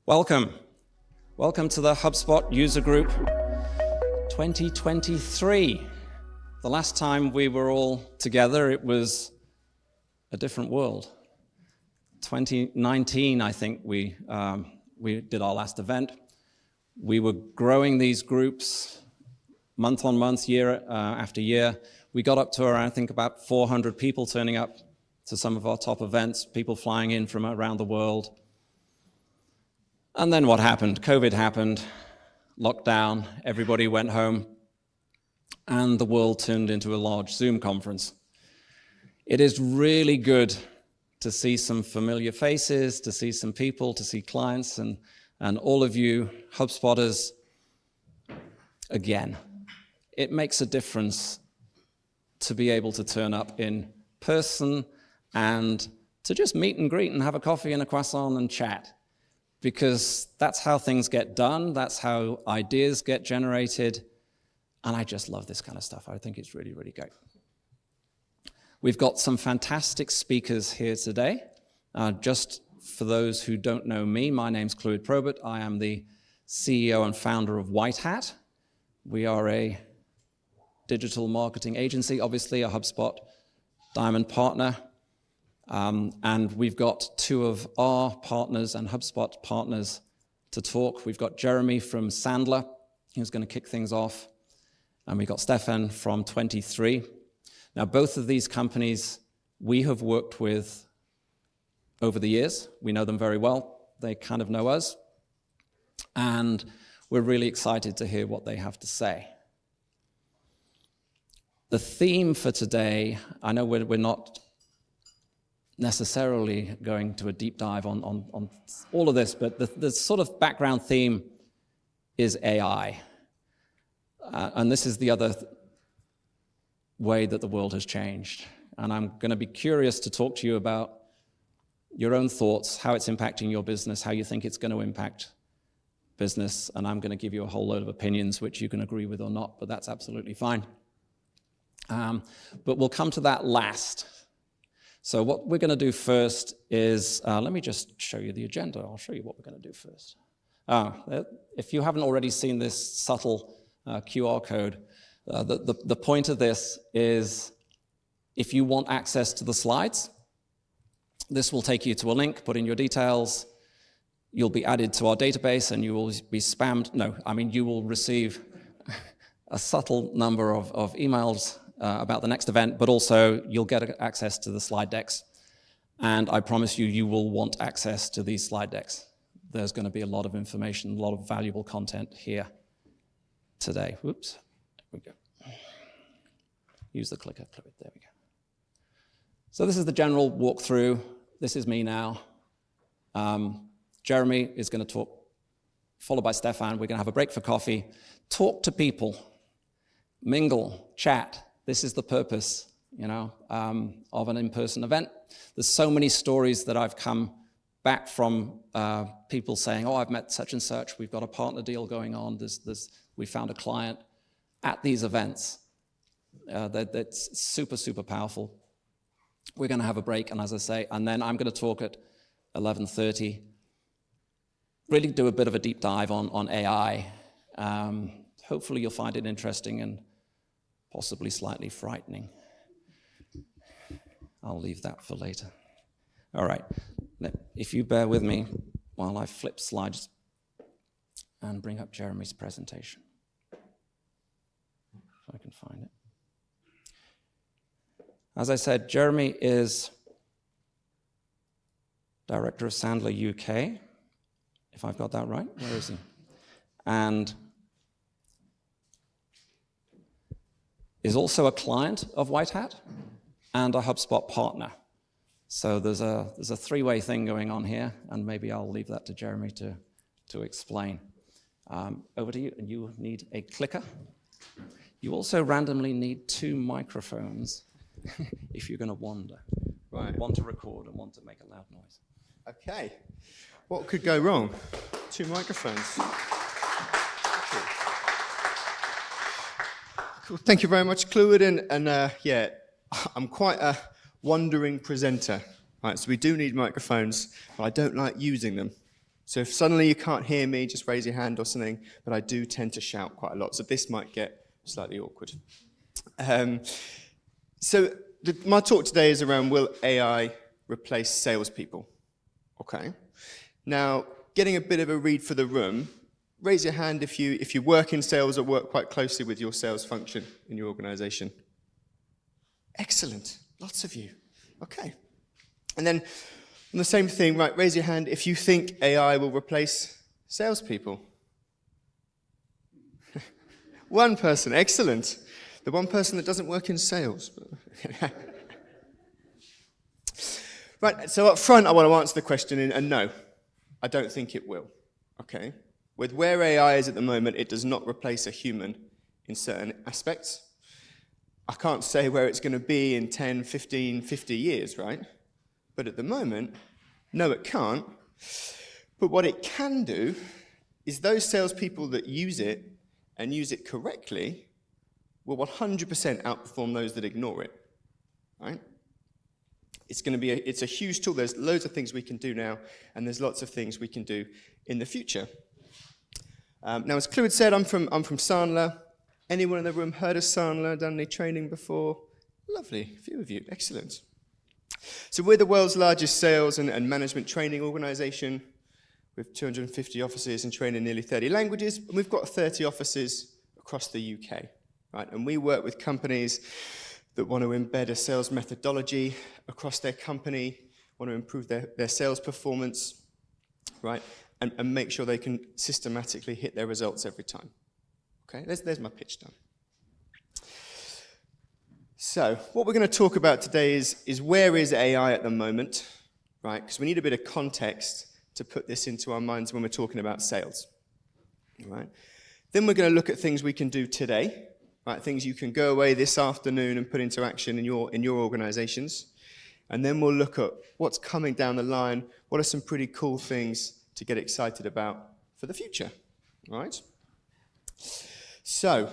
Welcome. Welcome to the HubSpot User Group 2023. The last time we were all together, it was a different world. 2019, I think we did our last event. We were growing these groups month on month, year after year. We got up to around, I think, about 400 people turning up to some of our top events, people flying in from around the world. And then what happened? COVID happened, lockdown, everybody went home, and the world turned into a large Zoom conference. It is really good to see some familiar faces, to see some people, to see clients, and all of you HubSpotters again. It makes a difference to be able to turn up in person and to just meet and greet and have a coffee and a croissant and chat. Because that's how things get done, that's how ideas get generated, and I just love this kind of stuff. I think it's really, really great. We've got some fantastic speakers here today. Just for those who don't know me, my name's Clwyd Probert. I am the CEO and founder of White Hat. We are a digital marketing agency, obviously a HubSpot Diamond partner. And we've got two of our partners and HubSpot partners to talk. We've got Jeremy from Sandler, who's going to kick things off. And we've got Stefan from 23. Now, both of these companies we have worked with over the years. We know them very well. They kind of know us. And we're really excited to hear what they have to say. The theme for today, I know we're not necessarily going to a deep dive on all of this, but the sort of background theme is AI. And this is the other way that the world has changed. And I'm going to be curious to talk to you about your own thoughts, how it's impacting your business, how you think it's going to impact business. And I'm going to give you a whole load of opinions, which you can agree with or not, but that's absolutely fine. But we'll come to that last. So what we're going to do first is, let me just show you the agenda. I'll show you what we're going to do first. If you haven't already seen this subtle QR code, the point of this is if you want access to the slides, this will take you to a link, put in your details, you'll be added to our database and you will be spammed. No, I mean you will receive a subtle number of emails about the next event, but also you'll get access to the slide decks. And I promise you, you will want access to these slide decks. There's going to be a lot of information, a lot of valuable content here today. Whoops, there we go. Use the clicker, there we go. So this is the general walkthrough. This is me now. Jeremy is going to talk, followed by Stefan. We're going to have a break for coffee, talk to people, mingle, chat. This is the purpose, of an in-person event. There's so many stories that I've come back from people saying, oh, I've met such and such. We've got a partner deal going on. We found a client at these events. That's super, super powerful. We're going to have a break, and as I say, and then I'm going to talk at 11:30. Really do a bit of a deep dive on AI. Hopefully you'll find it interesting and possibly slightly frightening. I'll leave that for later. All right, if you bear with me while I flip slides and bring up Jeremy's presentation. If I can find it. As I said, Jeremy is Director of Sandler UK, if I've got that right. Where is he? And is also a client of White Hat and a HubSpot partner. So there's a three-way thing going on here, and maybe I'll leave that to Jeremy to explain. Over to you, and you need a clicker. You also randomly need two microphones if you're going to wander. Right. One to record and one to make a loud noise. Okay. What could go wrong? Two microphones. Cool. Thank you very much, Clwyd. And yeah, I'm quite a wandering presenter. Right, so we do need microphones, but I don't like using them. So if suddenly you can't hear me, just raise your hand or something, but I do tend to shout quite a lot, so this might get slightly awkward. My talk today is around, will AI replace salespeople? Okay. Now, getting a bit of a read for the room, raise your hand if you work in sales or work quite closely with your sales function in your organization. Excellent. Lots of you. Okay. And then on the same thing, right, raise your hand if you think AI will replace salespeople. One person. Excellent. The one person that doesn't work in sales. Right, so up front, I want to answer the question, and no, I don't think it will. Okay? With where AI is at the moment, it does not replace a human in certain aspects. I can't say where it's going to be in 10, 15, 50 years, right? But at the moment, no, it can't. But what it can do is those salespeople that use it and use it correctly will 100% outperform those that ignore it, right? It's a huge tool. There's loads of things we can do now, and there's lots of things we can do in the future. Now, as Clwyd said, I'm from Sandler. Anyone in the room heard of Sandler, done any training before? Lovely, a few of you, excellent. So we're the world's largest sales and management training organization with 250 offices and train in nearly 30 languages, and we've got 30 offices across the UK, right? And we work with companies that want to embed a sales methodology across their company, want to improve their sales performance, right? And make sure they can systematically hit their results every time. Okay, there's my pitch done. So what we're going to talk about today is where is AI at the moment, right? Because we need a bit of context to put this into our minds when we're talking about sales, right? Then we're going to look at things we can do today, right? Things you can go away this afternoon and put into action in your organizations. And then we'll look at what's coming down the line, what are some pretty cool things to get excited about for the future, right? So,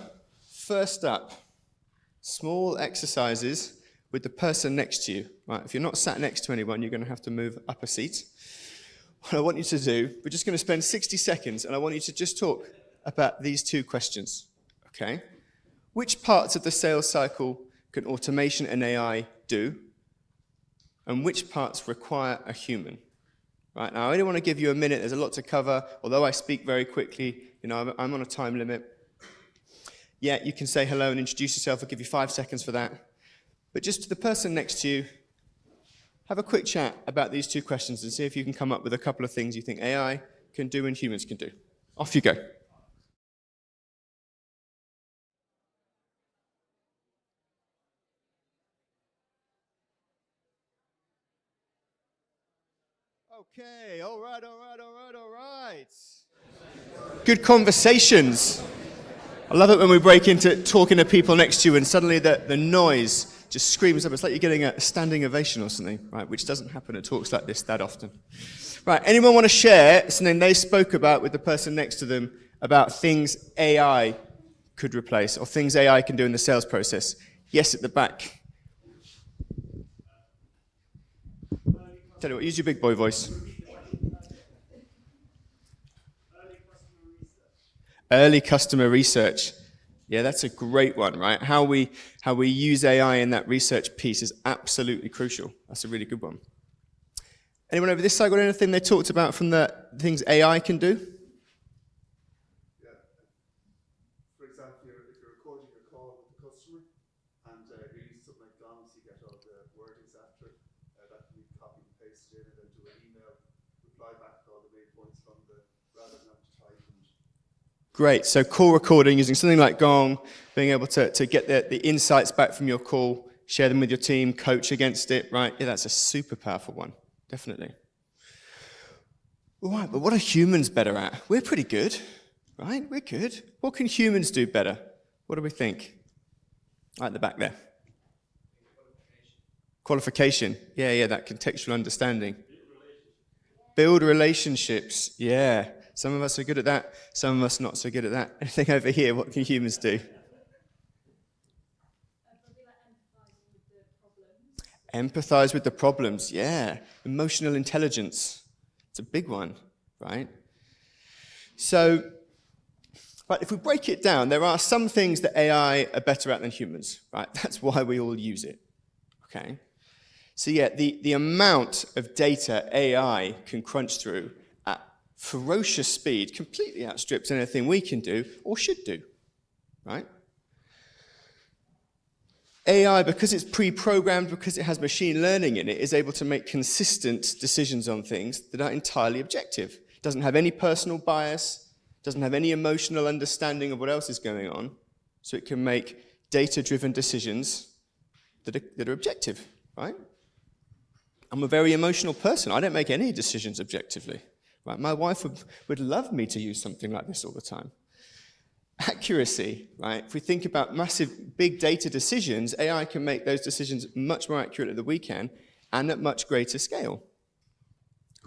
first up, small exercises with the person next to you, right? If you're not sat next to anyone, you're going to have to move up a seat. What I want you to do, we're just going to spend 60 seconds, and I want you to just talk about these two questions, okay? Which parts of the sales cycle can automation and AI do, and which parts require a human? Right, now I only want to give you a minute, there's a lot to cover, although I speak very quickly, I'm on a time limit. Yeah, you can say hello and introduce yourself, I'll give you 5 seconds for that. But just to the person next to you, have a quick chat about these two questions and see if you can come up with a couple of things you think AI can do and humans can do. Off you go. Okay, all right. Good conversations. I love it when we break into talking to people next to you and suddenly the noise just screams up. It's like you're getting a standing ovation or something, right? Which doesn't happen at talks like this that often. Right, anyone want to share something they spoke about with the person next to them about things AI could replace or things AI can do in the sales process? Yes, at the back. Tell you what, use your big boy voice. Early customer research. Yeah, that's a great one, right? How we use AI in that research piece is absolutely crucial. That's a really good one. Anyone over this side got anything they talked about from the things AI can do? Yeah. For example, if you're recording your call with the customer and you're using something like Thomson, you get all the wordings after that can be copied and pasted in and then do an email, reply back to all the main points from rather than have to type and Great. So call recording using something like Gong, being able to get the insights back from your call, share them with your team, coach against it, right? Yeah, that's a super powerful one, definitely. All right, but what are humans better at? We're pretty good, right? We're good. What can humans do better? What do we think? Right at the back there. Qualification. Yeah, that contextual understanding. Build relationships. Yeah. Some of us are good at that, some of us not so good at that. Anything over here, what can humans do? Empathize with the problems, yeah. Emotional intelligence, it's a big one, right? So, but if we break it down, there are some things that AI are better at than humans, right? That's why we all use it, okay? So yeah, the amount of data AI can crunch through at ferocious speed completely outstrips anything we can do or should do, right? AI, because it's pre-programmed, because it has machine learning in it, is able to make consistent decisions on things that are entirely objective. It doesn't have any personal bias, doesn't have any emotional understanding of what else is going on, so it can make data-driven decisions that are objective, right? I'm a very emotional person. I don't make any decisions objectively, right? My wife would love me to use something like this all the time. Accuracy, right? If we think about massive big data decisions, AI can make those decisions much more accurately than we can and at much greater scale.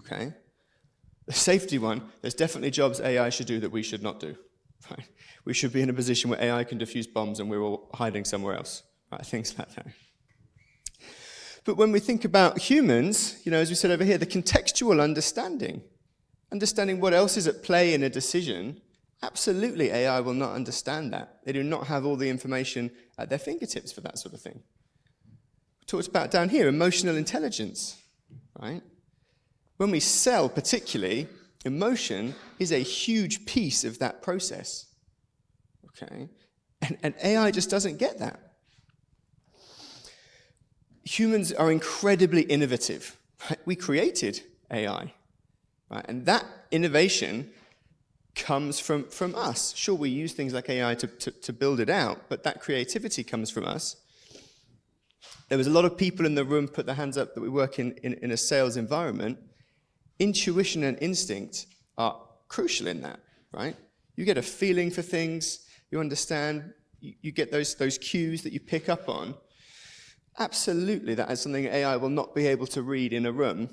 Okay? The safety one, there's definitely jobs AI should do that we should not do. Right? We should be in a position where AI can defuse bombs and we're all hiding somewhere else. Right? Things like that. But when we think about humans, as we said over here, the contextual understanding what else is at play in a decision, absolutely, AI will not understand that. They do not have all the information at their fingertips for that sort of thing. We talked about down here, emotional intelligence, right? When we sell, particularly, emotion is a huge piece of that process, okay? And AI just doesn't get that. Humans are incredibly innovative, right? We created AI, right? And that innovation comes from us. Sure, we use things like AI to build it out, but that creativity comes from us. There was a lot of people in the room put their hands up that we work in a sales environment. Intuition and instinct are crucial in that, right? You get a feeling for things, you understand, you get those cues that you pick up on. Absolutely, that is something AI will not be able to read in a room.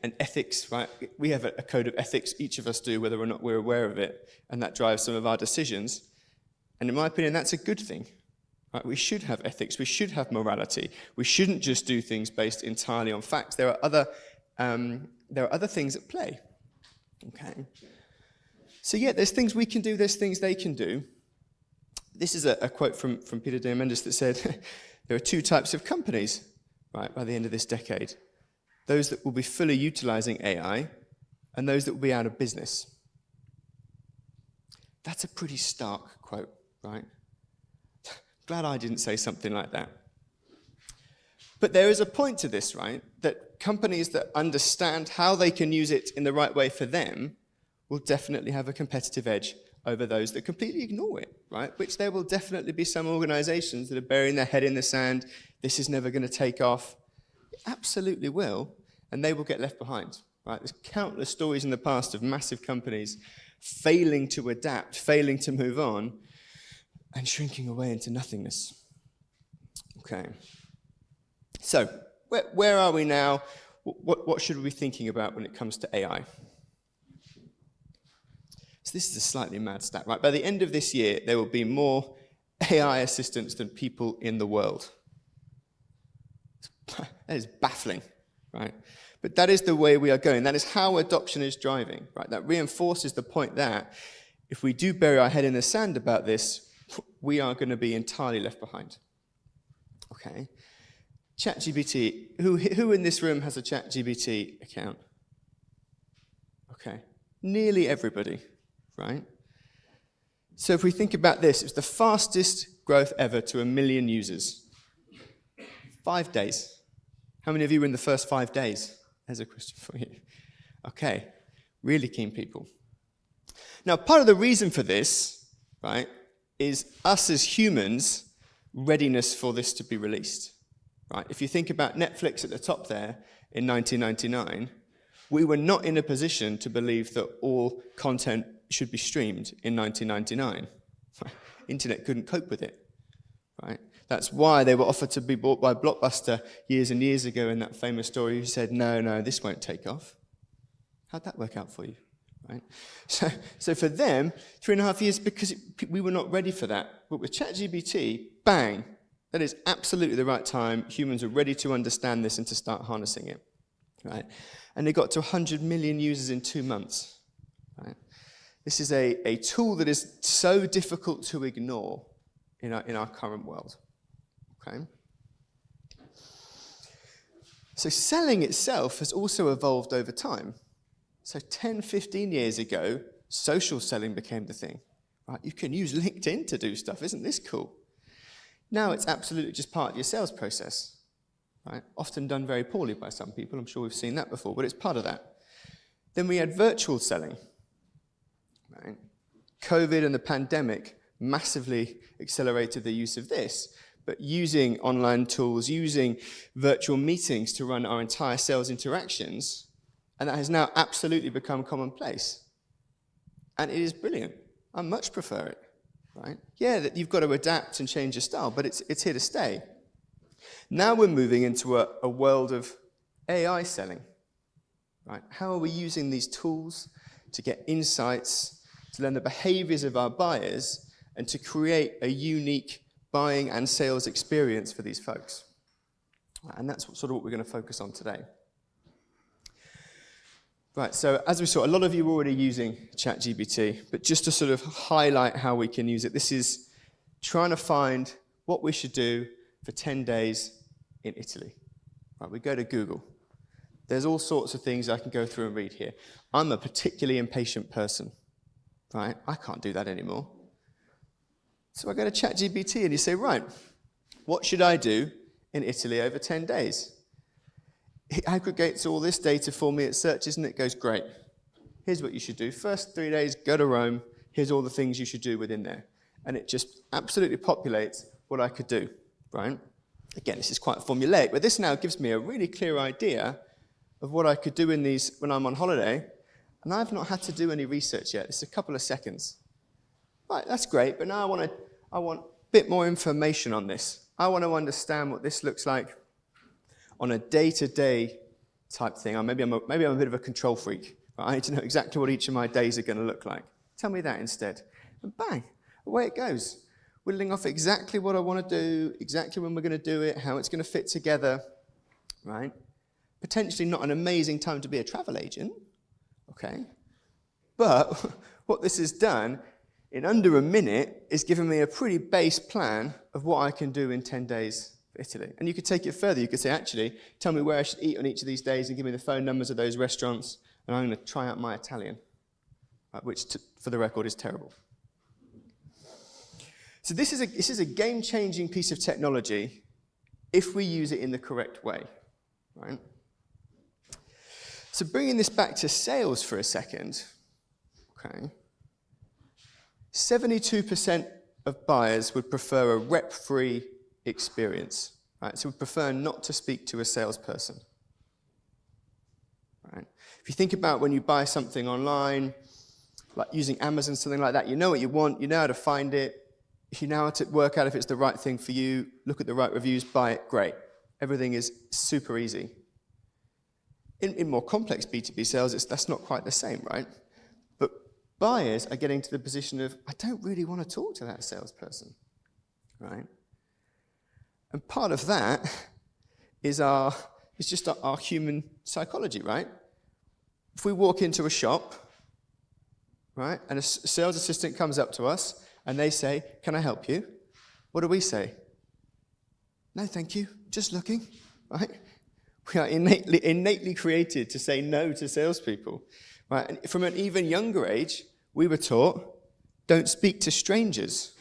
And ethics, right? We have a code of ethics, each of us do, whether or not we're aware of it, and that drives some of our decisions. And in my opinion, that's a good thing. Right? We should have ethics, we should have morality. We shouldn't just do things based entirely on facts. There are other things at play. Okay. So yeah, there's things we can do, there's things they can do. This is a quote from Peter Diamandis that said, there are two types of companies, right, by the end of this decade. Those that will be fully utilizing AI, and those that will be out of business. That's a pretty stark quote, right? Glad I didn't say something like that. But there is a point to this, right? That companies that understand how they can use it in the right way for them will definitely have a competitive edge over those that completely ignore it, right? Which there will definitely be some organizations that are burying their head in the sand. This is never going to take off. It absolutely will, and they will get left behind, right? There's countless stories in the past of massive companies failing to adapt, failing to move on, and shrinking away into nothingness. Okay. So, where are we now? What should we be thinking about when it comes to AI? So this is a slightly mad stat, right? By the end of this year, there will be more AI assistants than people in the world. That is baffling, right? But that is the way we are going. That is how adoption is driving, right? That reinforces the point that if we do bury our head in the sand about this, we are going to be entirely left behind. Okay. ChatGPT. Who in this room has a ChatGPT account? Okay. Nearly everybody, right? So if we think about this, it's the fastest growth ever to 1 million users. 5 days. How many of you were in the first 5 days? There's a question for you. Okay. Really keen people. Now, part of the reason for this, right, is us as humans' readiness for this to be released. Right? If you think about Netflix at the top there in 1999, we were not in a position to believe that all content should be streamed in 1999. Internet couldn't cope with it. Right? That's why they were offered to be bought by Blockbuster years and years ago in that famous story who said, no, this won't take off. How'd that work out for you? Right? So for them, 3.5 years, because we were not ready for that. But with ChatGPT, bang, that is absolutely the right time. Humans are ready to understand this and to start harnessing it. right? And they got to 100 million users in 2 months, right? This is a tool that is so difficult to ignore in our current world, okay? So selling itself has also evolved over time. So 10, 15 years ago, social selling became the thing, right? You can use LinkedIn to do stuff. Isn't this cool? Now it's absolutely just part of your sales process, right? Often done very poorly by some people. I'm sure we've seen that before, but it's part of that. Then we had virtual selling, right? COVID and the pandemic massively accelerated the use of this, but using online tools, using virtual meetings to run our entire sales interactions, and that has now absolutely become commonplace. And it is brilliant. I much prefer it, right? Yeah, that you've got to adapt and change your style, but it's here to stay. Now we're moving into a world of AI selling, right? How are we using these tools to get insights, to learn the behaviors of our buyers, and to create a unique buying and sales experience for these folks? And that's sort of what we're going to focus on today. Right, so as we saw, a lot of you are already using ChatGPT, but just to sort of highlight how we can use it, this is trying to find what we should do for 10 days in Italy. Right, we go to Google. There's all sorts of things I can go through and read here. I'm a particularly impatient person, right? I can't do that anymore. So I go to ChatGPT and you say, right, what should I do in Italy over 10 days? It aggregates all this data for me, it searches, and it goes, great. Here's what you should do. First 3 days, go to Rome. Here's all the things you should do within there. And it just absolutely populates what I could do, right? Again, this is quite formulaic, but this now gives me a really clear idea of what I could do in these when I'm on holiday, and I've not had to do any research yet. It's a couple of seconds. Right, that's great, but now I want a bit more information on this. I want to understand what this looks like on a day-to-day type thing. Or maybe I'm a bit of a control freak. Right? I need to know exactly what each of my days are going to look like. Tell me that instead. And bang, away it goes. Whittling off exactly what I want to do, exactly when we're going to do it, how it's going to fit together, right? Potentially not an amazing time to be a travel agent, okay? But what this has done in under a minute is given me a pretty base plan of what I can do in 10 days for Italy. And you could take it further. You could say, actually, tell me where I should eat on each of these days and give me the phone numbers of those restaurants, and I'm going to try out my Italian, which, for the record, is terrible. So this is a game-changing piece of technology if we use it in the correct way, right? So bringing this back to sales for a second, okay, 72% of buyers would prefer a rep-free experience, right? So would prefer not to speak to a salesperson, right? If you think about when you buy something online, like using Amazon, something like that, you know what you want, you know how to find it, you know how to work out if it's the right thing for you, look at the right reviews, buy it, great. Everything is super easy. In more complex B2B sales, that's not quite the same, right? But buyers are getting to the position of, I don't really want to talk to that salesperson, right? And part of that is just our human psychology, right? If we walk into a shop, right, and a sales assistant comes up to us and they say, can I help you? What do we say? No, thank you, just looking, right? We are innately created to say no to salespeople, right? And from an even younger age, we were taught, don't speak to strangers.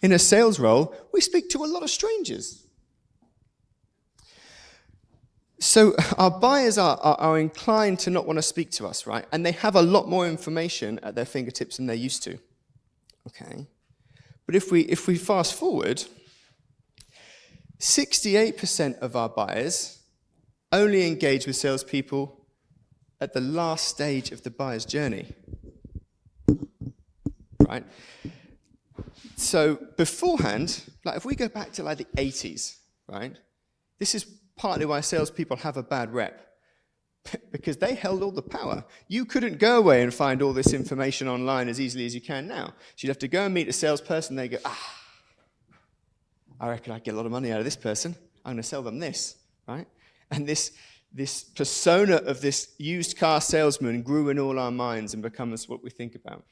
In a sales role, we speak to a lot of strangers. So our buyers are inclined to not want to speak to us, right? And they have a lot more information at their fingertips than they're used to, okay? But if we fast forward, 68% of our buyers only engage with salespeople at the last stage of the buyer's journey, right? So beforehand, like if we go back to like the 80s, right? This is partly why salespeople have a bad rep, because they held all the power. You couldn't go away and find all this information online as easily as you can now. So you'd have to go and meet a salesperson, they go, I reckon I'd get a lot of money out of this person. I'm going to sell them this, right? And this this persona of this used car salesman grew in all our minds and becomes what we think about.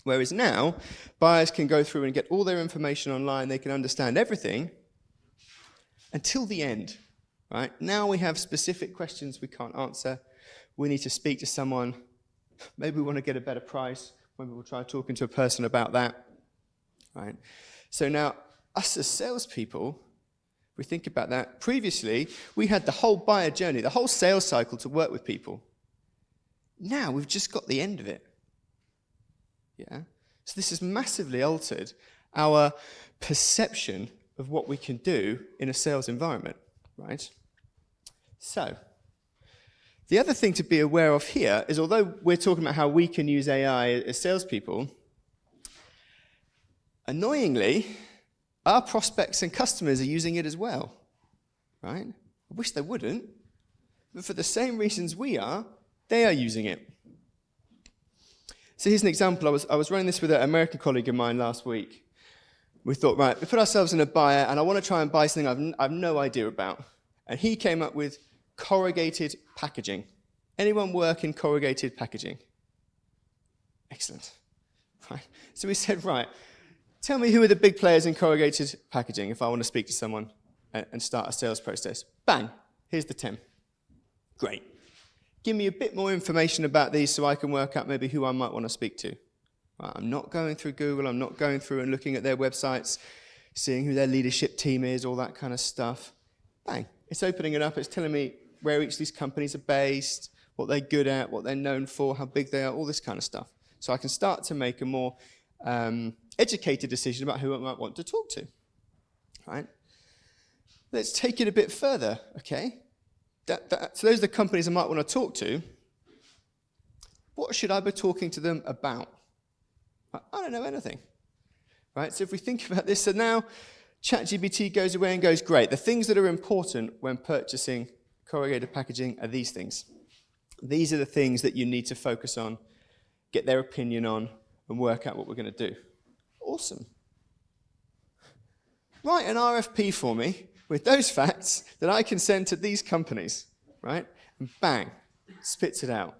Whereas now, buyers can go through and get all their information online, they can understand everything until the end, right? Now we have specific questions we can't answer. We need to speak to someone. Maybe we want to get a better price. Maybe we'll try talking to a person about that, right? So now, us as salespeople, if we think about that, previously, we had the whole buyer journey, the whole sales cycle to work with people. Now, we've just got the end of it. Yeah? So this has massively altered our perception of what we can do in a sales environment, right? So, the other thing to be aware of here is, although we're talking about how we can use AI as salespeople, annoyingly, our prospects and customers are using it as well, right? I wish they wouldn't, but for the same reasons we are, they are using it. So here's an example. I was running this with an American colleague of mine last week. We thought, right, we put ourselves in a buyer, and I want to try and buy something I've no idea about. And he came up with corrugated packaging. Anyone work in corrugated packaging? Excellent. Right. So we said, right, tell me who are the big players in corrugated packaging if I want to speak to someone and start a sales process. Bang, here's the 10. Great. Give me a bit more information about these so I can work out maybe who I might want to speak to. Right, I'm not going through Google, I'm not going through and looking at their websites, seeing who their leadership team is, all that kind of stuff. Bang, it's opening it up, it's telling me where each of these companies are based, what they're good at, what they're known for, how big they are, all this kind of stuff. So I can start to make a more educated decision about who I might want to talk to. Right? Let's take it a bit further, okay? So those are the companies I might want to talk to. What should I be talking to them about? I don't know anything. Right? So if we think about this, so now ChatGPT goes away and goes, great, the things that are important when purchasing corrugated packaging are these things. These are the things that you need to focus on, get their opinion on, and work out what we're going to do. Awesome. Write an RFP for me with those facts that I can send to these companies, right? And bang, spits it out.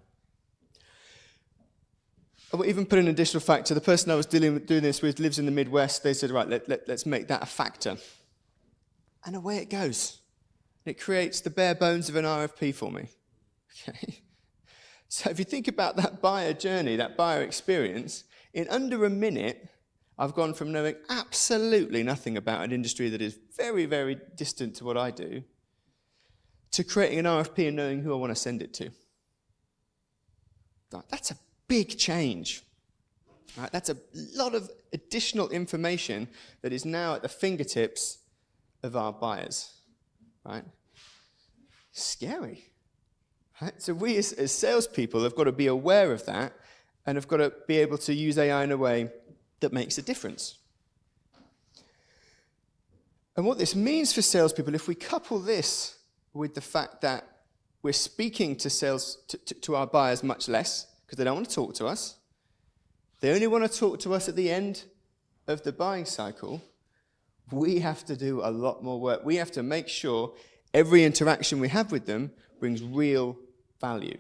I will even put an additional factor. The person I was doing this with lives in the Midwest. They said, right, let's make that a factor. And away it goes. It creates the bare bones of an RFP for me. Okay. So if you think about that buyer journey, that buyer experience, in under a minute, I've gone from knowing absolutely nothing about an industry that is very, very distant to what I do, to creating an RFP and knowing who I want to send it to. That's a big change. Right? That's a lot of additional information that is now at the fingertips of our buyers. Right? Scary. Right? So we as salespeople have got to be aware of that and have got to be able to use AI in a way that makes a difference. And what this means for salespeople, if we couple this with the fact that we're speaking to our buyers much less, because they don't want to talk to us, they only want to talk to us at the end of the buying cycle, we have to do a lot more work. We have to make sure every interaction we have with them brings real value.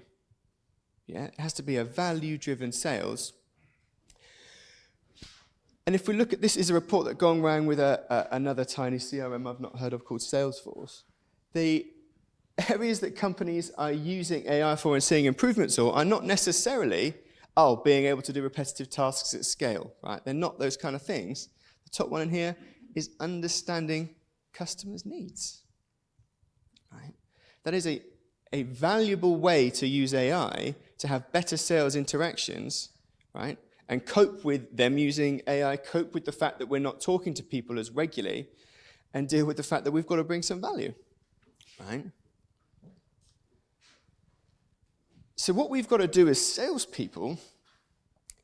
Yeah, it has to be a value-driven sales. And if we look at this, is a report that gone around with another tiny CRM I've not heard of called Salesforce. The areas that companies are using AI for and seeing improvements are not necessarily, being able to do repetitive tasks at scale, right? They're not those kind of things. The top one in here is understanding customers' needs, right? That is a valuable way to use AI to have better sales interactions, right? And cope with them using AI, cope with the fact that we're not talking to people as regularly, and deal with the fact that we've got to bring some value, right? So what we've got to do as salespeople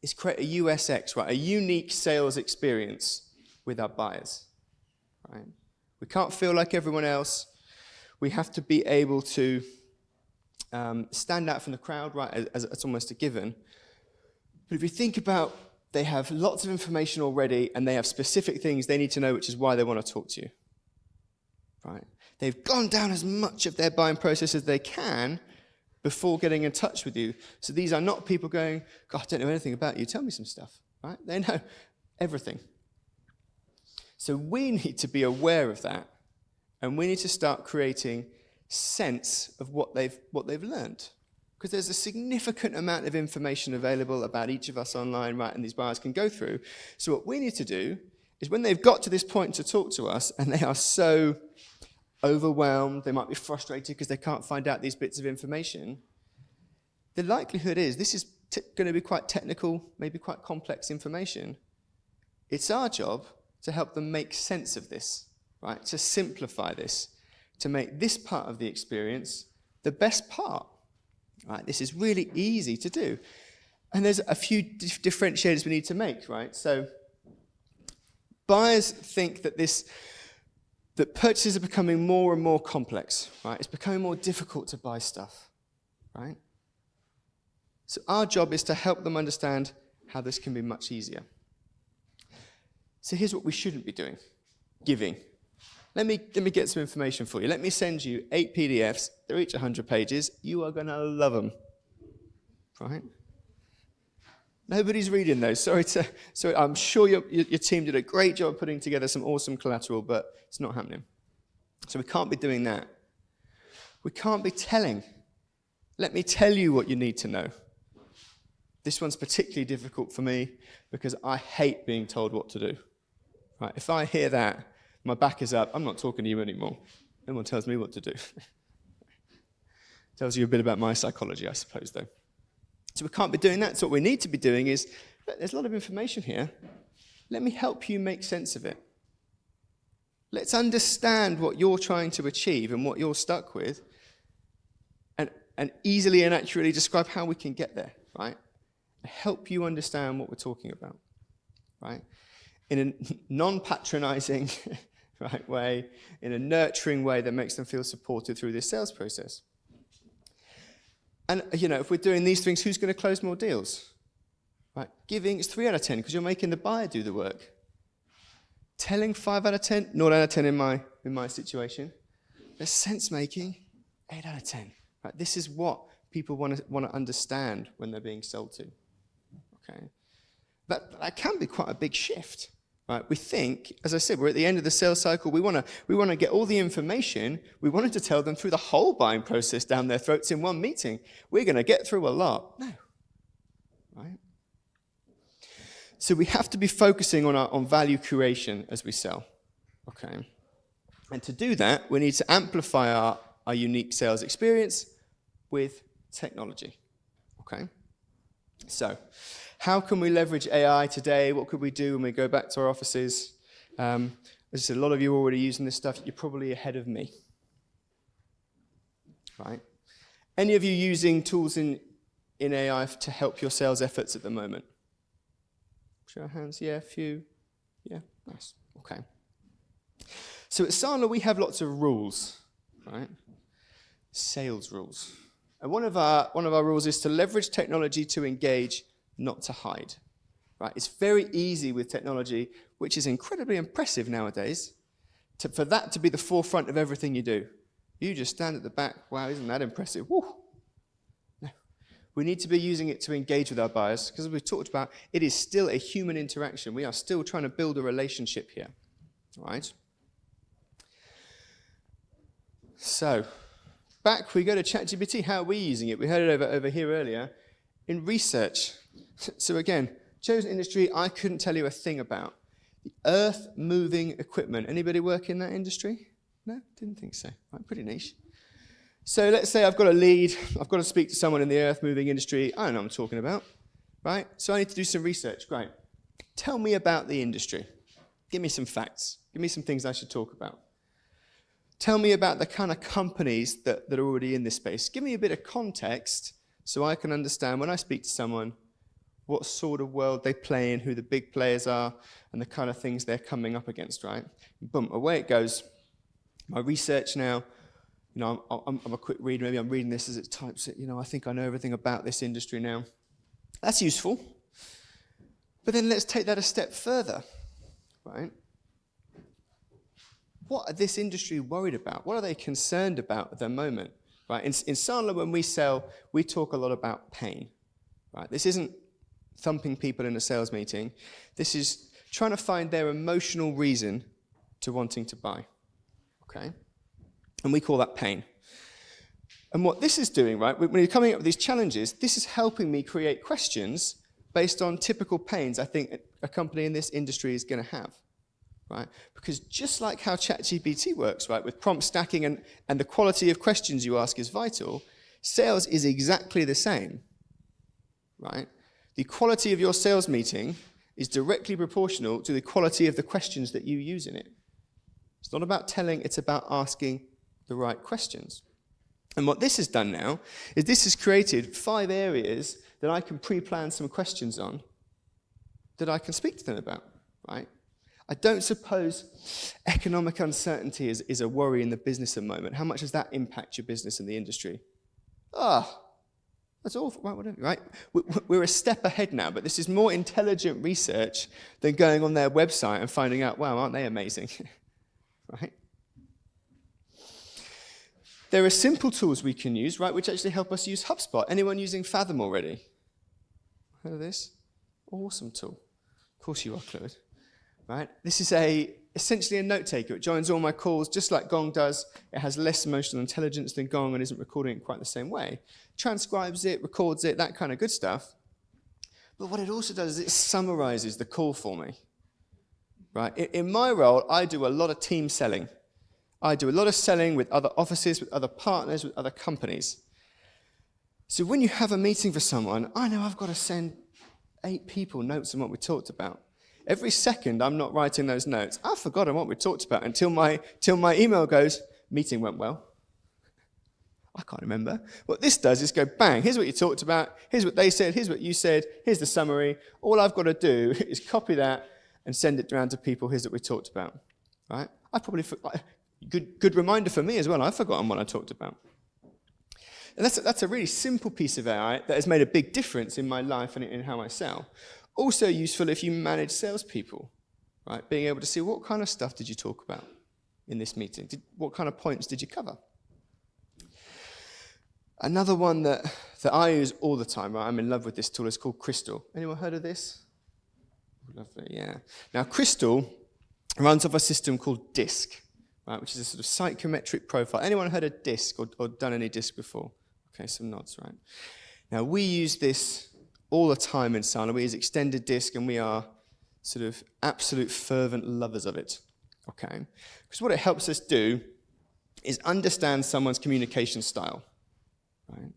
is create a USX, right? A unique sales experience with our buyers, right? We can't feel like everyone else. We have to be able to stand out from the crowd, right? As almost a given. But if you think about, they have lots of information already, and they have specific things they need to know, which is why they want to talk to you, right? They've gone down as much of their buying process as they can before getting in touch with you. So these are not people going, God, I don't know anything about you, tell me some stuff, right? They know everything. So we need to be aware of that, and we need to start creating sense of what they've learned. Because there's a significant amount of information available about each of us online, right, and these buyers can go through. So what we need to do is when they've got to this point to talk to us, and they are so overwhelmed, they might be frustrated because they can't find out these bits of information, the likelihood is this is going to be quite technical, maybe quite complex information. It's our job to help them make sense of this, right? To simplify this, to make this part of the experience the best part, right? This is really easy to do. And there's a few differentiators we need to make, right? So buyers think that that purchases are becoming more and more complex, right? It's becoming more difficult to buy stuff, right? So our job is to help them understand how this can be much easier. So here's what we shouldn't be doing. Giving. Let me get some information for you. Let me send you 8 PDFs. They're each 100 pages. You are going to love them, right? Nobody's reading those. Sorry, I'm sure your team did a great job putting together some awesome collateral, but it's not happening. So we can't be doing that. We can't be telling. Let me tell you what you need to know. This one's particularly difficult for me because I hate being told what to do. Right? If I hear that, my back is up. I'm not talking to you anymore. No one tells me what to do. Tells you a bit about my psychology, I suppose, though. So we can't be doing that. So what we need to be doing is, there's a lot of information here. Let me help you make sense of it. Let's understand what you're trying to achieve and what you're stuck with, and easily and accurately describe how we can get there, right? Help you understand what we're talking about, right? In a non-patronizing right way, in a nurturing way that makes them feel supported through this sales process. And, if we're doing these things, who's going to close more deals? Right? Giving is 3 out of 10 because you're making the buyer do the work. Telling 5 out of 10, 0 out of 10 in my situation. There's sense making, 8 out of 10. Right? This is what people want to understand when they're being sold to. Okay, that can be quite a big shift. Right? We think, as I said, we're at the end of the sales cycle. We want to get all the information. We wanted to tell them through the whole buying process down their throats in one meeting. We're going to get through a lot. No, right? So we have to be focusing on value creation as we sell. Okay, and to do that, we need to amplify our unique sales experience with technology. Okay, so how can we leverage AI today? What could we do when we go back to our offices? As I said, a lot of you are already using this stuff. You're probably ahead of me. Right? Any of you using tools in AI to help your sales efforts at the moment? Show of hands. Yeah, a few. Yeah, nice. Okay. So at Sandler, we have lots of rules, right? Sales rules. And one of our rules is to leverage technology to engage, not to hide, right? It's very easy with technology, which is incredibly impressive nowadays, for that to be the forefront of everything you do. You just stand at the back, wow, isn't that impressive? Woo. No. We need to be using it to engage with our buyers, because as we've talked about, it is still a human interaction. We are still trying to build a relationship here, right? So, back we go to ChatGPT. How are we using it? We heard it over here earlier. In research. So again, chosen industry I couldn't tell you a thing about. The earth-moving equipment. Anybody work in that industry? No? Didn't think so. Right, pretty niche. So let's say I've got a lead. I've got to speak to someone in the earth-moving industry. I don't know what I'm talking about. Right? So I need to do some research. Great. Tell me about the industry. Give me some facts. Give me some things I should talk about. Tell me about the kind of companies that are already in this space. Give me a bit of context so I can understand when I speak to someone what sort of world they play in, who the big players are, and the kind of things they're coming up against, right? Boom, away it goes. My research now, I'm a quick reader. Maybe I'm reading this as it types it. I think I know everything about this industry now. That's useful. But then let's take that a step further, right? what are this industry worried about? What are they concerned about at the moment? Right? In Sandler, when we sell, we talk a lot about pain. Right? This isn't thumping people in a sales meeting. This is trying to find their emotional reason to wanting to buy. Okay? And we call that pain. And what this is doing, right, when you're coming up with these challenges, this is helping me create questions based on typical pains I think a company in this industry is going to have. Right? Because just like how ChatGPT works, right, with prompt stacking and the quality of questions you ask is vital, sales is exactly the same. Right? The quality of your sales meeting is directly proportional to the quality of the questions that you use in it. It's not about telling, it's about asking the right questions. And what this has done now is this has created 5 areas that I can pre-plan some questions on that I can speak to them about, right? I don't suppose economic uncertainty is a worry in the business at the moment. How much does that impact your business and the industry? That's awful, right? Whatever, right? We're a step ahead now, but this is more intelligent research than going on their website and finding out, wow, aren't they amazing? Right? There are simple tools we can use, right, which actually help us use HubSpot. Anyone using Fathom already? Heard of this? Awesome tool. Of course you are, Claude. Right? This is essentially a note taker. It joins all my calls just like Gong does. It has less emotional intelligence than Gong and isn't recording it quite the same way. Transcribes it, records it, that kind of good stuff. But what it also does is it summarizes the call for me. Right? In my role, I do a lot of team selling. I do a lot of selling with other offices, with other partners, with other companies. So when you have a meeting for someone, I know I've got to send 8 people notes on what we talked about. Every second I'm not writing those notes, I've forgotten what we talked about until my email goes, meeting went well. I can't remember. What this does is go, bang, here's what you talked about, here's what they said, here's what you said, here's the summary. All I've got to do is copy that and send it around to people, here's what we talked about. Right? I probably, good reminder for me as well, I've forgotten what I talked about. And that's a really simple piece of AI that has made a big difference in my life and in how I sell. Also useful if you manage salespeople, right? Being able to see what kind of stuff did you talk about in this meeting? What kind of points did you cover? Another one that I use all the time, right? I'm in love with this tool. It's called Crystal. Anyone heard of this? Lovely, yeah. Now, Crystal runs off a system called DISC, right? Which is a sort of psychometric profile. Anyone heard of DISC or done any DISC before? Okay, some nods, right? Now, we use this all the time in Sandler. We use extended DISC, and we are sort of absolute fervent lovers of it, okay? Because what it helps us do is understand someone's communication style, right?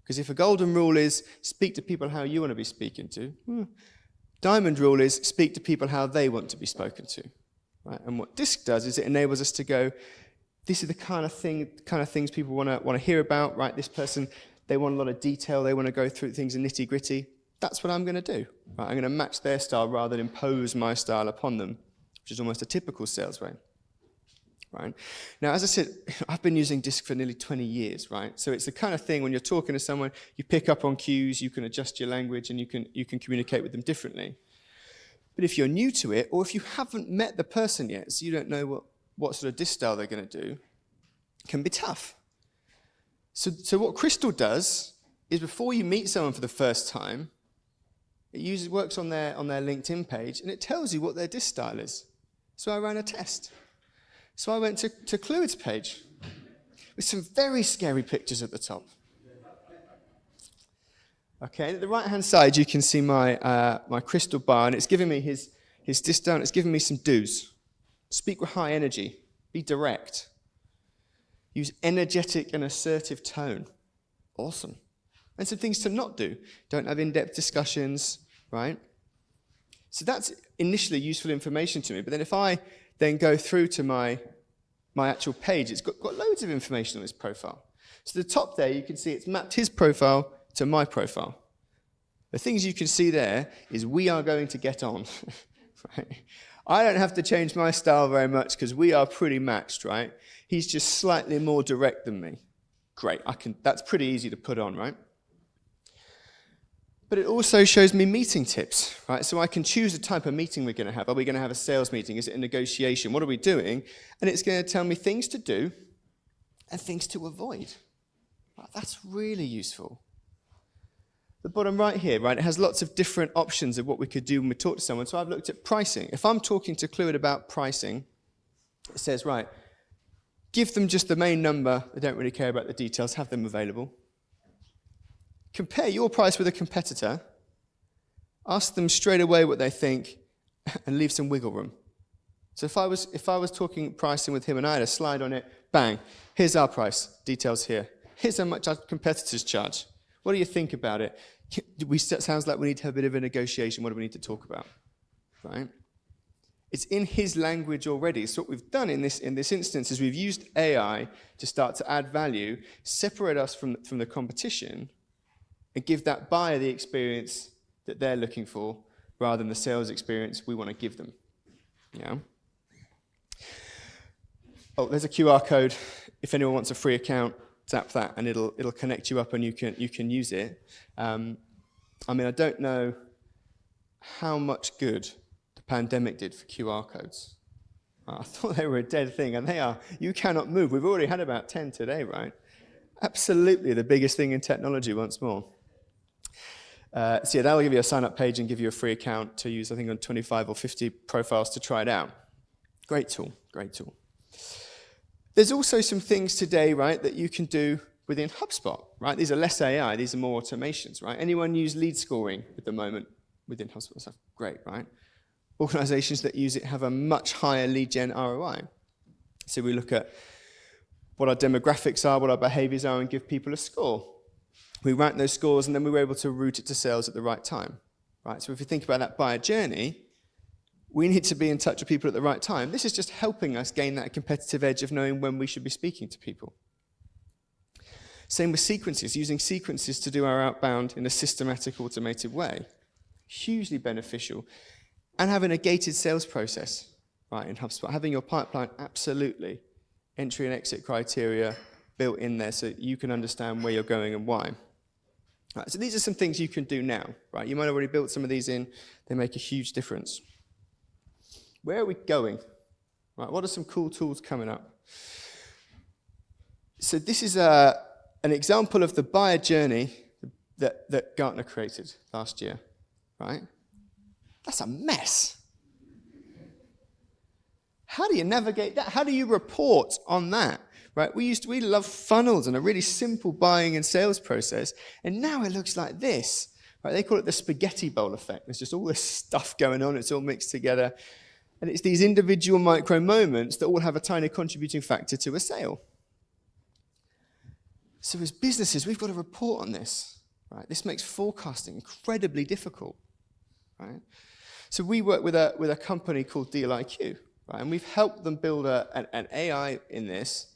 Because if a golden rule is speak to people how you want to be speaking to, diamond rule is speak to people how they want to be spoken to, right? And what DISC does is it enables us to go, this is the kind of things people want to hear about, right? This person, they want a lot of detail. They want to go through things in nitty-gritty. That's what I'm going to do. Right? I'm going to match their style rather than impose my style upon them, which is almost a typical sales way. Right? Now, as I said, I've been using DISC for nearly 20 years, right? So it's the kind of thing when you're talking to someone, you pick up on cues, you can adjust your language, and you can communicate with them differently. But if you're new to it, or if you haven't met the person yet, so you don't know what sort of DISC style they're going to do, it can be tough. So what Crystal does is before you meet someone for the first time, it works on their LinkedIn page, and it tells you what their DISC style is. So I ran a test. So I went to Claude's page with some very scary pictures at the top. Okay, at the right-hand side, you can see my crystal bar, and it's giving me his DISC style, and it's giving me some do's. Speak with high energy. Be direct. Use energetic and assertive tone. Awesome. And some things to not do. Don't have in-depth discussions, right? So that's initially useful information to me. But then if I then go through to my actual page, it's got loads of information on this profile. So the top there, you can see it's mapped his profile to my profile. The things you can see there is we are going to get on. Right? I don't have to change my style very much because we are pretty matched, right? He's just slightly more direct than me. Great, that's pretty easy to put on, right? But it also shows me meeting tips, right? So I can choose the type of meeting we're going to have. Are we going to have a sales meeting? Is it a negotiation? What are we doing? And it's going to tell me things to do and things to avoid. Right, that's really useful. The bottom right here, right, it has lots of different options of what we could do when we talk to someone. So I've looked at pricing. If I'm talking to Cluid about pricing, it says, right, give them just the main number. They don't really care about the details. Have them available. Compare your price with a competitor. Ask them straight away what they think and leave some wiggle room. So if I was talking pricing with him and I had a slide on it, bang, here's our price, details here. Here's how much our competitors charge. What do you think about it? Sounds like we need to have a bit of a negotiation. What do we need to talk about? Right? It's in his language already. So what we've done in this instance is we've used AI to start to add value, separate us from the competition, and give that buyer the experience that they're looking for rather than the sales experience we want to give them. Yeah. Oh, there's a QR code. If anyone wants a free account, tap that and it'll connect you up and you can use it. I mean, I don't know how much good the pandemic did for QR codes. I thought they were a dead thing, and they are. You cannot move. We've already had about 10 today, right? Absolutely the biggest thing in technology once more. So yeah, that'll give you a sign-up page and give you a free account to use, I think, on 25 or 50 profiles to try it out. Great tool, great tool. There's also some things today, right, that you can do within HubSpot, right? These are less AI, these are more automations, right? Anyone use lead scoring at the moment within HubSpot? That's great, right? Organizations that use it have a much higher lead gen ROI. So we look at what our demographics are, what our behaviors are, and give people a score. We rank those scores, and then we were able to route it to sales at the right time, right? So if you think about that buyer journey, we need to be in touch with people at the right time. This is just helping us gain that competitive edge of knowing when we should be speaking to people. Same with sequences, using sequences to do our outbound in a systematic, automated way. Hugely beneficial. And having a gated sales process, right, in HubSpot. Having your pipeline, absolutely. Entry and exit criteria built in there so you can understand where you're going and why. Right, so these are some things you can do now, right? You might have already built some of these in. They make a huge difference. Where are we going? Right, what are some cool tools coming up? So this is an example of the buyer journey that Gartner created last year, right? That's a mess. How do you navigate that? How do you report on that? Right? We love funnels and a really simple buying and sales process, and now it looks like this. Right? They call it the spaghetti bowl effect. There's just all this stuff going on. It's all mixed together. And it's these individual micro moments that all have a tiny contributing factor to a sale. So as businesses, we've got to report on this. Right? This makes forecasting incredibly difficult. Right? So we work with a company called DealIQ, right? And we've helped them build an AI in this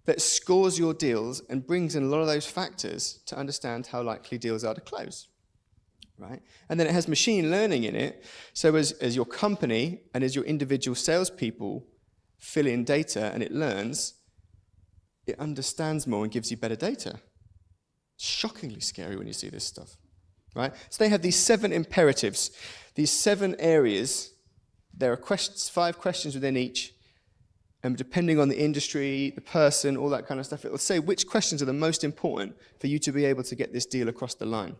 that scores your deals and brings in a lot of those factors to understand how likely deals are to close. Right? And then it has machine learning in it, so as your company and as your individual salespeople fill in data and it learns, it understands more and gives you better data. Shockingly scary when you see this stuff. Right? So they have these 7 imperatives, these 7 areas. There are 5 questions within each, and depending on the industry, the person, all that kind of stuff, it will say which questions are the most important for you to be able to get this deal across the line.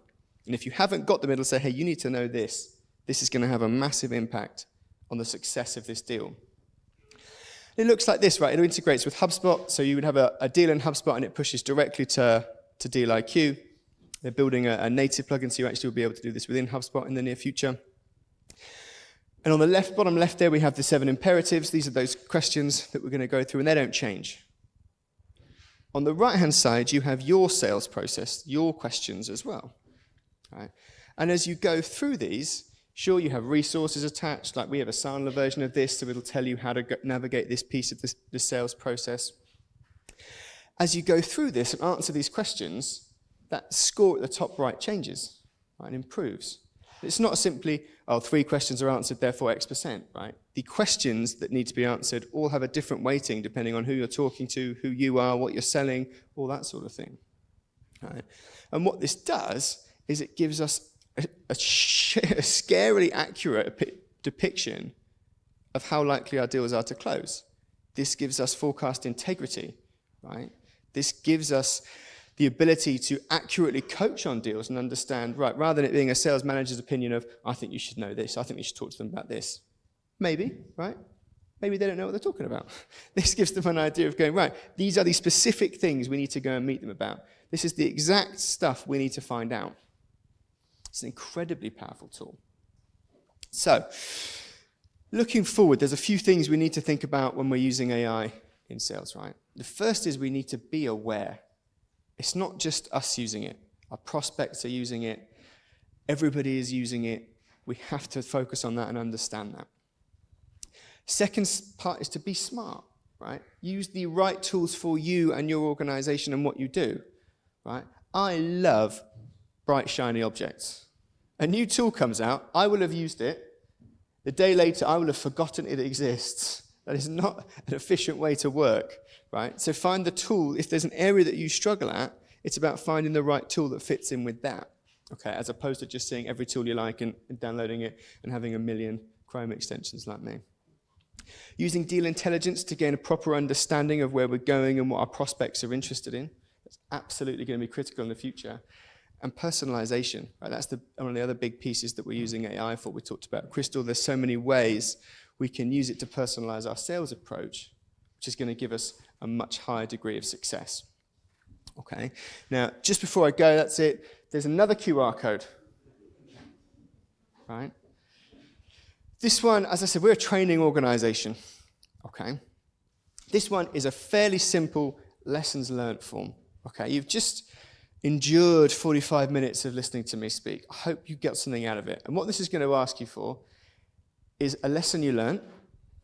And if you haven't got them, it'll say, hey, you need to know this. This is going to have a massive impact on the success of this deal. It looks like this, right? It integrates with HubSpot, so you would have a deal in HubSpot and it pushes directly to DealIQ. They're building a native plugin, so you actually will be able to do this within HubSpot in the near future. And on the bottom left there, we have the 7 imperatives. These are those questions that we're going to go through, and they don't change. On the right-hand side, you have your sales process, your questions as well. Right? And as you go through these, sure, you have resources attached, like we have a Sandler version of this, so it'll tell you how to navigate this piece of the sales process. As you go through this and answer these questions, that score at the top right changes, right, and improves. It's not simply, 3 questions are answered, therefore X%, right? The questions that need to be answered all have a different weighting depending on who you're talking to, who you are, what you're selling, all that sort of thing. Right? And what this does is it gives us a scarily accurate depiction of how likely our deals are to close. This gives us forecast integrity, right? This gives us the ability to accurately coach on deals and understand, right, rather than it being a sales manager's opinion of, I think you should know this, I think you should talk to them about this. Maybe, right? Maybe they don't know what they're talking about. This gives them an idea of going, right, these are the specific things we need to go and meet them about. This is the exact stuff we need to find out. It's an incredibly powerful tool. So, looking forward, there's a few things we need to think about when we're using AI in sales, right? The first is we need to be aware. It's not just us using it. Our prospects are using it. Everybody is using it. We have to focus on that and understand that. Second part is to be smart, right? Use the right tools for you and your organization and what you do, right? I love bright, shiny objects. A new tool comes out, I will have used it. The day later, I will have forgotten it exists. That is not an efficient way to work, right? So find the tool. If there's an area that you struggle at, it's about finding the right tool that fits in with that, okay? As opposed to just seeing every tool you like and downloading it and having a million Chrome extensions like me. Using deal intelligence to gain a proper understanding of where we're going and what our prospects are interested in. That's absolutely going to be critical in the future. And personalization, right? That's one of the other big pieces that we're using AI for. We talked about Crystal. There's so many ways we can use it to personalize our sales approach, which is going to give us a much higher degree of success. Okay. Now, just before I go, that's it. There's another QR code, right? This one, as I said, we're a training organization, okay? This one is a fairly simple lessons learned form, okay? You've just endured 45 minutes of listening to me speak. I hope you get something out of it. And what this is going to ask you for is a lesson you learned.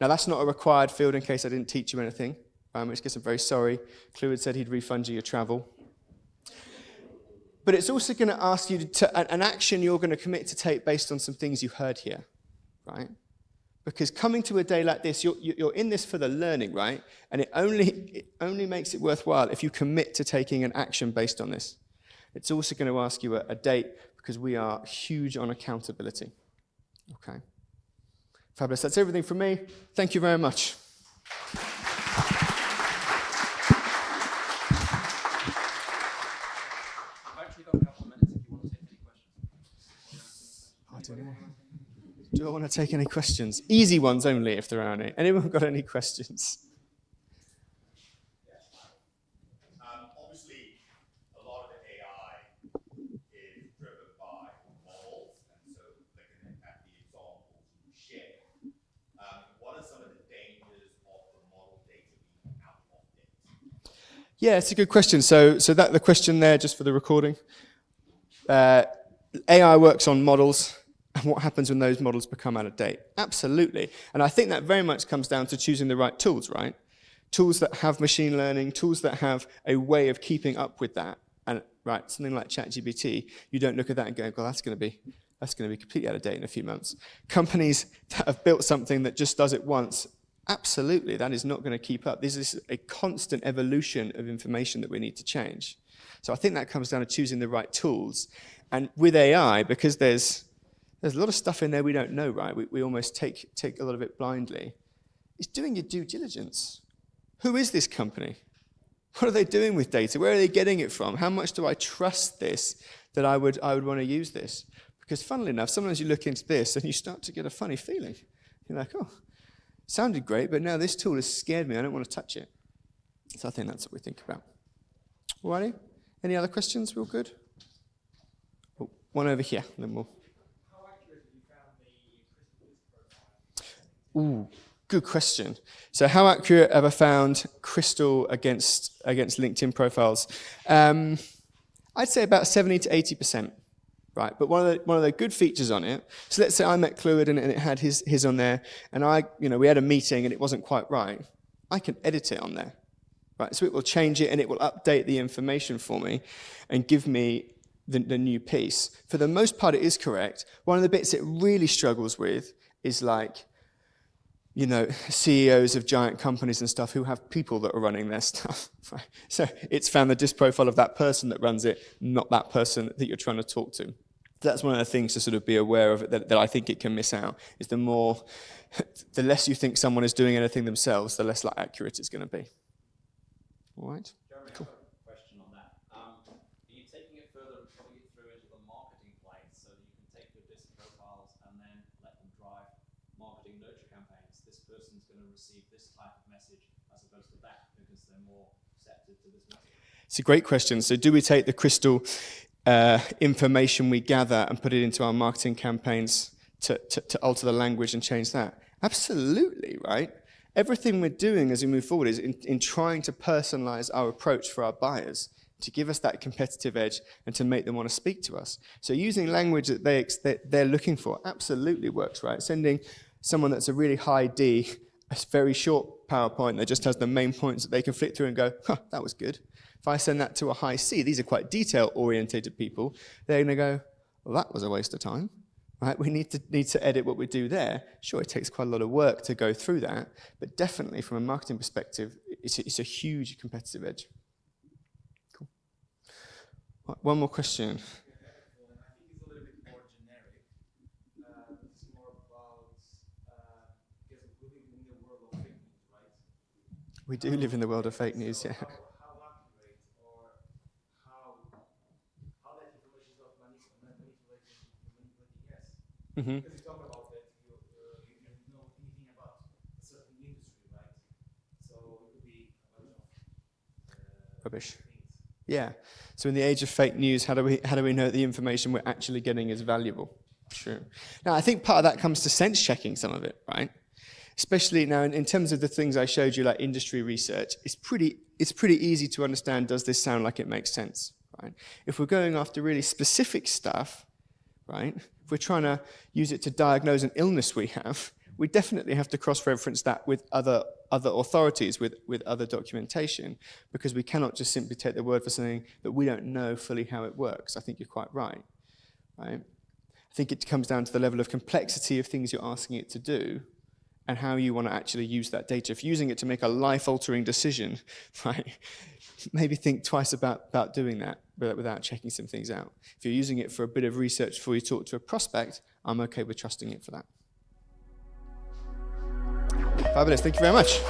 Now, that's not a required field in case I didn't teach you anything, in which case I'm very sorry. Cleward said he'd refund you your travel. But it's also going to ask you an action you're going to commit to take based on some things you heard here, right? Because coming to a day like this, you're in this for the learning, right? And it only makes it worthwhile if you commit to taking an action based on this. It's also going to ask you a date because we are huge on accountability. Okay. Fabulous. That's everything from me. Thank you very much. I've actually got a couple of minutes if you want to take any questions. I don't know. Do I want to take any questions? Easy ones only, if there are any. Anyone got any questions? Obviously, a lot of the AI is driven by models, and so looking at the examples you shared, what are some of the dangers of the model data being out of date? Yeah, it's a good question. So that the question there, just for the recording, AI works on models. And what happens when those models become out of date? Absolutely. And I think that very much comes down to choosing the right tools, right? Tools that have machine learning, tools that have a way of keeping up with that. And right, something like ChatGPT, you don't look at that and go, well, that's going to be completely out of date in a few months. Companies that have built something that just does it once, absolutely, that is not going to keep up. This is a constant evolution of information that we need to change. So I think that comes down to choosing the right tools. And with AI, because there's a lot of stuff in there we don't know, right? We almost take a lot of it blindly. It's doing your due diligence. Who is this company? What are they doing with data? Where are they getting it from? How much do I trust this that I would want to use this? Because funnily enough, sometimes you look into this and you start to get a funny feeling. You're like, oh, sounded great, but now this tool has scared me. I don't want to touch it. So I think that's what we think about. Alrighty? Any other questions? We're all good? Oh, one over here, and then we'll... Ooh, good question. So how accurate have I found Crystal against LinkedIn profiles? I'd say about 70 to 80%, right? But one of the good features on it, so let's say I met Cleward and it had his on there, and we had a meeting and it wasn't quite right. I can edit it on there, right? So it will change it and it will update the information for me and give me the new piece. For the most part, it is correct. One of the bits it really struggles with is like, CEOs of giant companies and stuff who have people that are running their stuff. Right? So it's found the disk profile of that person that runs it, not that person that you're trying to talk to. That's one of the things to sort of be aware of that I think it can miss out, is the less you think someone is doing anything themselves, the less accurate it's going to be. All right? Jeremy, cool. I have a question on that. Are you taking it further and putting it through into the marketing place so that you can take your disc profiles and then let them drive marketing nurture campaigns? This person's going to receive this type of message as opposed to that because they're more receptive to this message. It's a great question. So do we take the crystal information we gather and put it into our marketing campaigns to alter the language and change that? Absolutely, right? Everything we're doing as we move forward is in trying to personalize our approach for our buyers, to give us that competitive edge and to make them want to speak to us. So using language that they're looking for absolutely works, right? Sending someone that's a really high D a very short PowerPoint that just has the main points that they can flick through and go, huh, that was good. If I send that to a high C, these are quite detail-orientated people, they're going to go, well, that was a waste of time. Right? We need to edit what we do there. Sure, it takes quite a lot of work to go through that, but definitely from a marketing perspective, it's a huge competitive edge. Cool. Right, one more question. I think it's a little bit more generic. It's more about, because we live in the world of fake news, right? We do live in the world of fake news, yeah. How accurate or how that information is not manipulating yes. Mm-hmm. Because you talk about that, you don't know anything about a certain industry, right? So it could be a bunch of Rubbish. things. Yeah. So in the age of fake news, how do we know that the information we're actually getting is valuable? True. Now, I think part of that comes to sense checking some of it, right? Especially now in terms of the things I showed you, like industry research, it's pretty easy to understand, does this sound like it makes sense, right? If we're going after really specific stuff, right? If we're trying to use it to diagnose an illness we have, we definitely have to cross-reference that with other authorities, with other documentation, because we cannot just simply take their word for something that we don't know fully how it works. I think you're quite right? I think it comes down to the level of complexity of things you're asking it to do and how you want to actually use that data. If you're using it to make a life-altering decision, right, maybe think twice about doing that without checking some things out. If you're using it for a bit of research before you talk to a prospect, I'm okay with trusting it for that. Fabulous. Thank you very much.